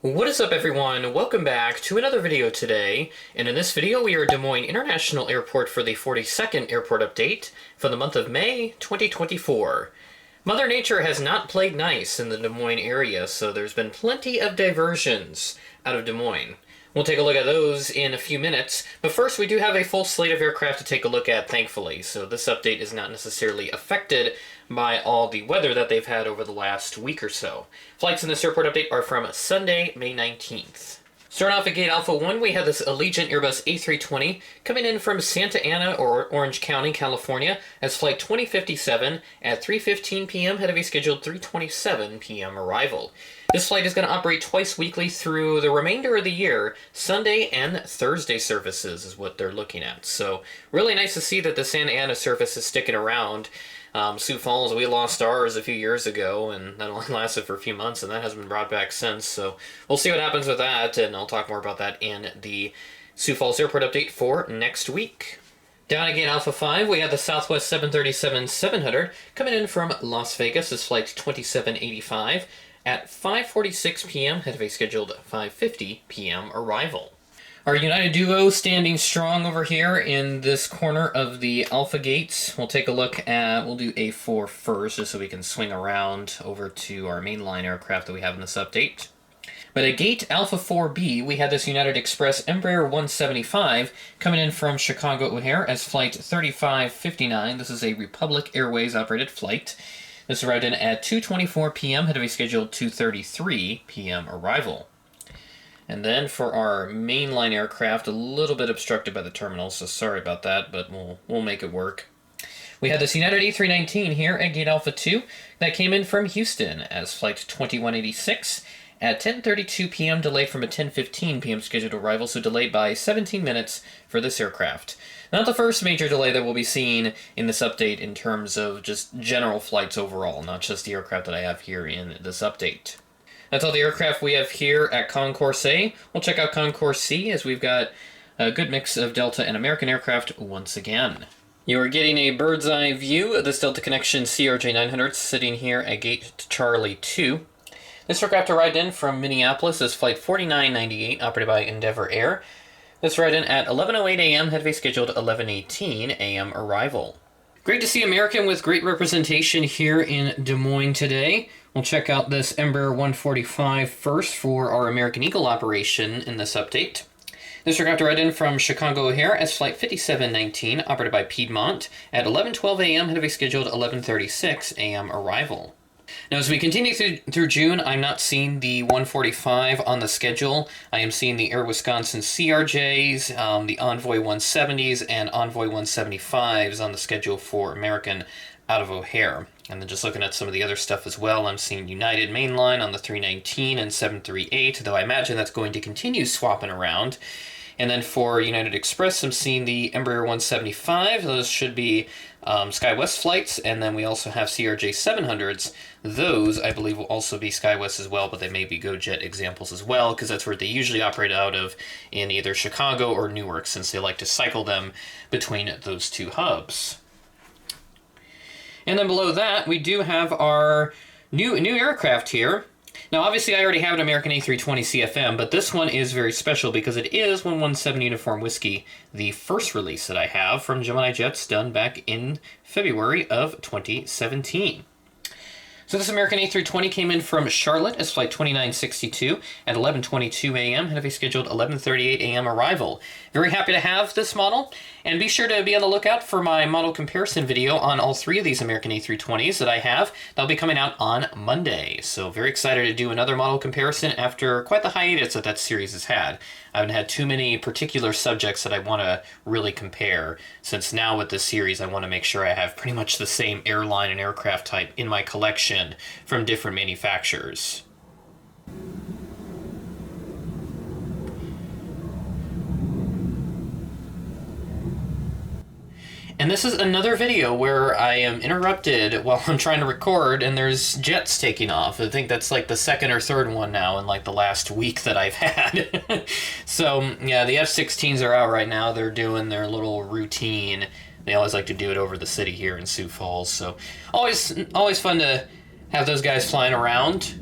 What is up, everyone? Welcome back to another video today, and in this video we are at Des Moines International Airport for the 42nd airport update for the month of May 2024. Mother Nature has not played nice in the Des Moines area, so there's been plenty of diversions out of Des Moines. We'll take a look at those in a few minutes, but first we do have a full slate of aircraft to take a look at, thankfully, so this update is not necessarily affected by all the weather that they've had over the last week or so. Flights in this airport update are from Sunday, May 19th. Starting off at Gate Alpha 1, we have this Allegiant Airbus A320 coming in from Santa Ana or Orange County, California, as Flight 2057 at 3:15 p.m. ahead of a scheduled 3:27 p.m. arrival. This flight is going to operate twice weekly through the remainder of the year. Sunday and Thursday services is what they're looking at. So really nice to see that the Santa Ana service is sticking around. Sioux Falls, we lost ours a few years ago, and that only lasted for a few months, and that hasn't been brought back since. So we'll see what happens with that, and I'll talk more about that in the Sioux Falls Airport update for next week. Down again, Alpha 5, we have the Southwest 737-700 coming in from Las Vegas as Flight 2785 at 5:46 p.m. ahead of a scheduled 5:50 p.m. arrival. Our United Duo standing strong over here in this corner of the Alpha gates. We'll take a look at, we'll do A4 first, just so we can swing around over to our mainline aircraft that we have in this update. But at Gate Alpha 4B, we had this United Express Embraer 175 coming in from Chicago O'Hare as Flight 3559. This is a Republic Airways operated flight. This arrived in at 2:24 p.m. ahead of a scheduled 2:33 p.m. arrival. And then for our mainline aircraft, a little bit obstructed by the terminal, so sorry about that, but we'll make it work. We had this United A319 here at Gate Alpha 2 that came in from Houston as Flight 2186 at 10:32 p.m. delayed from a 10:15 p.m. scheduled arrival, so delayed by 17 minutes for this aircraft. Not the first major delay that we'll be seeing in this update in terms of just general flights overall, not just the aircraft that I have here in this update. That's all the aircraft we have here at Concourse A. We'll check out Concourse C as we've got a good mix of Delta and American aircraft once again. You are getting a bird's eye view of this Delta Connection CRJ900 sitting here at Gate Charlie 2. This aircraft arrived in from Minneapolis as Flight 4998 operated by Endeavor Air. This arrived in at 11:08 a.m. ahead of a scheduled 11:18 a.m. arrival. Great to see American with great representation here in Des Moines today. We'll check out this Embraer 145 first for our American Eagle operation in this update. This aircraft arrived in from Chicago O'Hare as Flight 5719, operated by Piedmont, at 11:12 a.m. ahead of a scheduled 11:36 a.m. arrival. Now, as we continue through June, I'm not seeing the 145 on the schedule. I am seeing the Air Wisconsin CRJs, the Envoy 170s, and Envoy 175s on the schedule for American out of O'Hare. And then just looking at some of the other stuff as well, I'm seeing United Mainline on the 319 and 738, though I imagine that's going to continue swapping around. And then for United Express, I'm seeing the Embraer 175. Those should be SkyWest flights, and then we also have CRJ 700s. Those, I believe, will also be SkyWest as well, but they may be GoJet examples as well, because that's where they usually operate out of in either Chicago or Newark, since they like to cycle them between those two hubs. And then below that, we do have our new aircraft here. Now, obviously, I already have an American A320 CFM, but this one is very special because it is 117 Uniform Whiskey, the first release that I have from Gemini Jets done back in February of 2017. So this American A320 came in from Charlotte as Flight 2962 at 11:22 a.m. ahead of a scheduled 11:38 a.m. arrival. Very happy to have this model, and be sure to be on the lookout for my model comparison video on all three of these American A320s that I have. That'll be coming out on Monday, so very excited to do another model comparison after quite the hiatus that series has had. I haven't had too many particular subjects that I want to really compare, since now with this series I want to make sure I have pretty much the same airline and aircraft type in my collection from different manufacturers. And this is another video where I am interrupted while I'm trying to record and there's jets taking off. I think that's like the second or third one now in like the last week that I've had. So yeah, the F-16s are out right now. They're doing their little routine. They always like to do it over the city here in Sioux Falls. So always fun to have those guys flying around.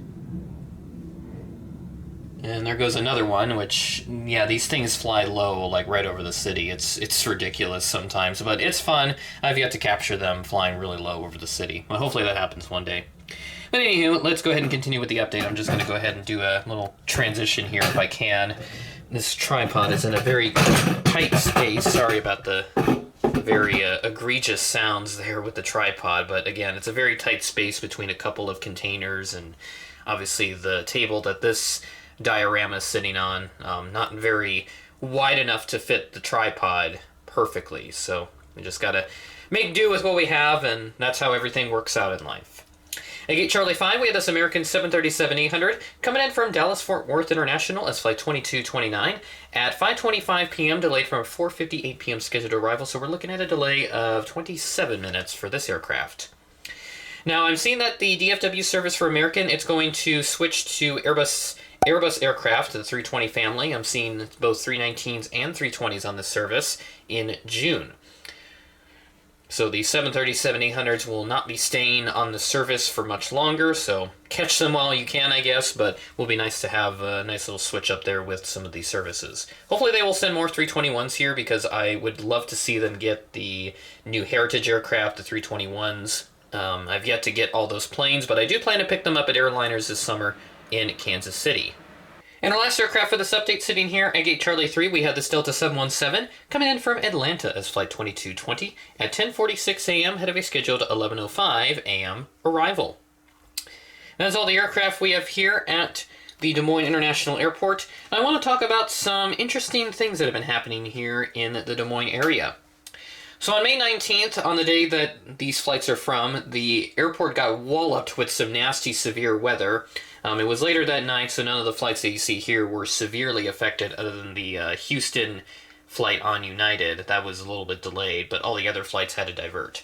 And there goes another one, which, yeah, these things fly low, like right over the city. It's ridiculous sometimes, but it's fun. I've yet to capture them flying really low over the city. Well, hopefully that happens one day. But anywho, let's go ahead and continue with the update. I'm just going to go ahead and do a little transition here if I can. This tripod is in a very tight space. Sorry about the very egregious sounds there with the tripod, but again, it's a very tight space between a couple of containers and obviously the table that this diorama is sitting on, not very wide enough to fit the tripod perfectly, so we just gotta make do with what we have, and that's how everything works out in life. At Gate Charlie 5, we have this American 737-800 coming in from Dallas-Fort Worth International as Flight 2229 at 5:25 p.m., delayed from a 4:58 p.m. scheduled arrival, so we're looking at a delay of 27 minutes for this aircraft. Now, I'm seeing that the DFW service for American, it's going to switch to Airbus aircraft, the 320 family. I'm seeing both 319s and 320s on this service in June. So the 737-800s will not be staying on the service for much longer, so catch them while you can, I guess, but it will be nice to have a nice little switch up there with some of these services. Hopefully they will send more 321s here, because I would love to see them get the new Heritage aircraft, the 321s. I've yet to get all those planes, but I do plan to pick them up at airliners this summer in Kansas City. And our last aircraft for this update sitting here at Gate Charlie 3, we have this Delta 717 coming in from Atlanta as Flight 2220 at 10:46 a.m. ahead of a scheduled 11:05 a.m. arrival. And that's all the aircraft we have here at the Des Moines International Airport. And I want to talk about some interesting things that have been happening here in the Des Moines area. So on May 19th, on the day that these flights are from, the airport got walloped with some nasty, severe weather. It was later that night, so none of the flights that you see here were severely affected other than the Houston flight on United. That was a little bit delayed, but all the other flights had to divert.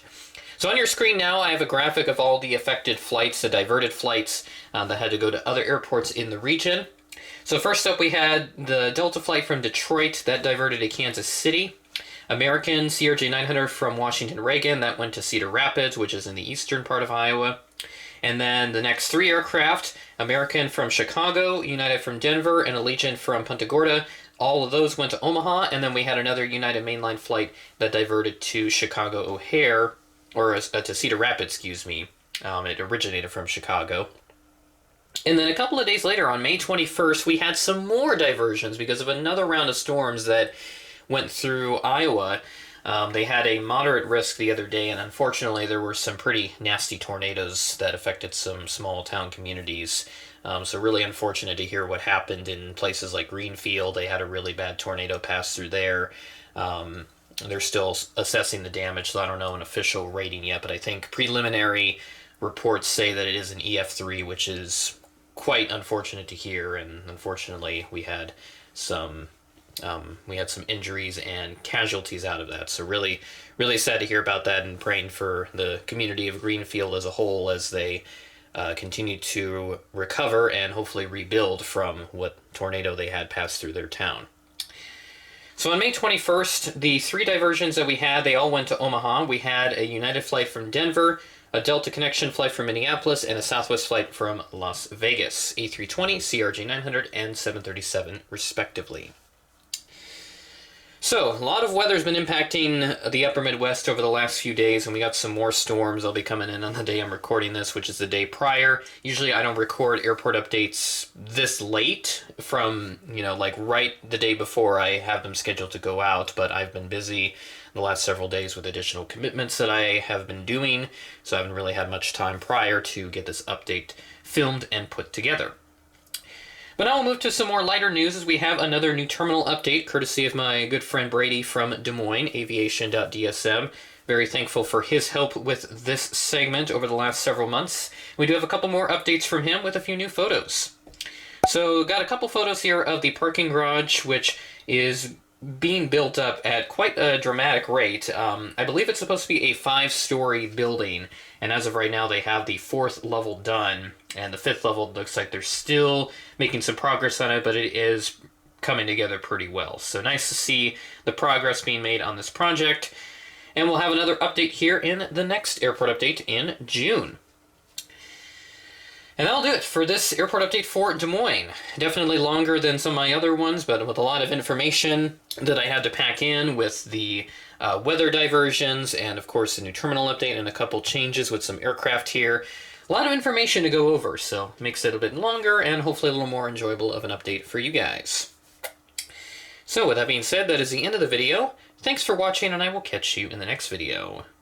So on your screen now, I have a graphic of all the affected flights, the diverted flights that had to go to other airports in the region. So first up, we had the Delta flight from Detroit that diverted to Kansas City. American CRJ 900 from Washington Reagan, that went to Cedar Rapids, which is in the eastern part of Iowa. And then the next three aircraft, American from Chicago, United from Denver, and Allegiant from Punta Gorda, all of those went to Omaha. And then we had another United mainline flight that diverted to Chicago O'Hare, or to Cedar Rapids, excuse me. It originated from Chicago. And then a couple of days later, on May 21st, we had some more diversions because of another round of storms that went through Iowa. They had a moderate risk the other day, and unfortunately there were some pretty nasty tornadoes that affected some small town communities. So really unfortunate to hear what happened in places like Greenfield. They had a really bad tornado pass through there. They're still assessing the damage, so I don't know an official rating yet, but I think preliminary reports say that it is an EF3, which is quite unfortunate to hear, and unfortunately we had some injuries and casualties out of that. So really, really sad to hear about that, and praying for the community of Greenfield as a whole as they continue to recover and hopefully rebuild from what tornado they had pass through their town. So on May 21st, the three diversions that we had, they all went to Omaha. We had a United flight from Denver, a Delta Connection flight from Minneapolis, and a Southwest flight from Las Vegas, A320, CRJ 900, and 737 respectively. So, a lot of weather's been impacting the upper Midwest over the last few days, and we got some more storms. They'll be coming in on the day I'm recording this, which is the day prior. Usually I don't record airport updates this late from, like right the day before I have them scheduled to go out, but I've been busy the last several days with additional commitments that I have been doing, so I haven't really had much time prior to get this update filmed and put together. But now we'll move to some more lighter news as we have another new terminal update courtesy of my good friend Brady from Des Moines, aviation.dsm. Very thankful for his help with this segment over the last several months. We do have a couple more updates from him with a few new photos. So got a couple photos here of the parking garage, which is being built up at quite a dramatic rate. I believe it's supposed to be a 5-story building, and as of right now they have the 4th level done, and the 5th level looks like they're still making some progress on it, but it is coming together pretty well. So nice to see the progress being made on this project, and we'll have another update here in the next airport update in June. And that'll do it for this airport update for Des Moines. Definitely longer than some of my other ones, but with a lot of information that I had to pack in with the weather diversions and, of course, the new terminal update and a couple changes with some aircraft here. A lot of information to go over, so it makes it a bit longer and hopefully a little more enjoyable of an update for you guys. So with that being said, that is the end of the video. Thanks for watching, and I will catch you in the next video.